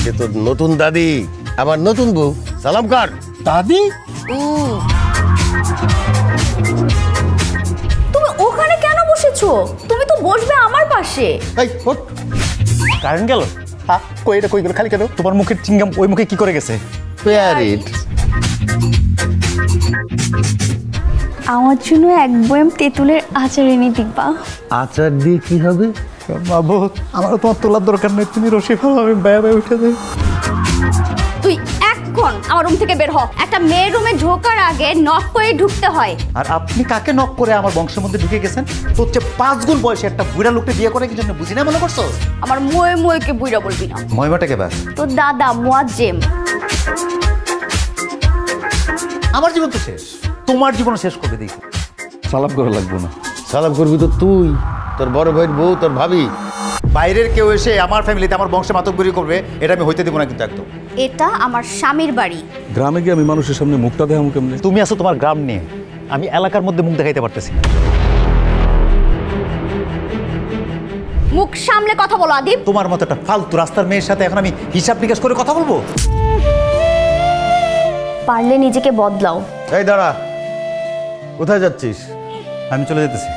সে তো নতুন দাদি, আমার নতুন বউ। সালাম কর। দাদি তুমি ওখানে কেন বসেছো? তুমি তো বসবে আমার পাশে। এই ওঠ। কারেন্ট গেল? হ্যাঁ, কই এটা কই গেল খালি কেন? তোমার মুখের চিংগাম ওই মুখে কি করে গেছে? পেয়ারিট। আমার জন্য এক বয়াম তেঁতুলের আচার এনে দিবা। আচার দিয়ে কি হবে? বাবু, আমারও তোমার তোলার দরকার নেই, তুমি রসি ফেলো, আমি ব্যয় ব্যয় উঠে যাই। তুই এখন আমার রুম থেকে বের হ। একটা মেয়ের রুমে ঢোকার আগে নক করে ঢুকতে হয়। আর আপনি কাকে নক করে আমার বংশের মধ্যে ঢুকে গেছেন? তোর চেয়ে 5 গুণ বয়সে একটা বুড়া লোককে বিয়ে করে কি জন্য বুঝি না মনে করছো? আমার মুয়ে মুয়েকে বুইড়া বলবি না। মহিমাটা কে? তোর দাদা মুয়াজ্জেম। আমার জীবন তো শেষ, তোমার জীবন শেষ করবে দেখো। সালাম করা লাগবো না। সালাম করবি তো তুই, তোর বড় ভাইয়ের বউ, তোর ভাবি। বাইরের কেউ এসে আমার ফ্যামিলিতে আমার বংশে মাতব্বরি করবে, এটা আমি হইতে দেবো না কিন্তু একদম। এটা আমার স্বামীর বাড়ি। গ্রামে গিয়ে আমি মানুষের সামনে মুখটা দেখাবো কেমনে? তুমি আছো তোমার গ্রাম নিয়ে, আমি এলাকার মধ্যে মুখ দেখাইতে পারতেছি না। মুখ সামলে কথা বলো আদিব। তোমার মতো একটা ফালতু রাস্তার মেয়ের সাথে এখন আমি হিসাব নিকাশ করে কথা বলবো? পারলে নিজেকে বদলাও। এই দাঁড়া, কোথায় যাচ্ছিস? আমি চলে যেতেছি।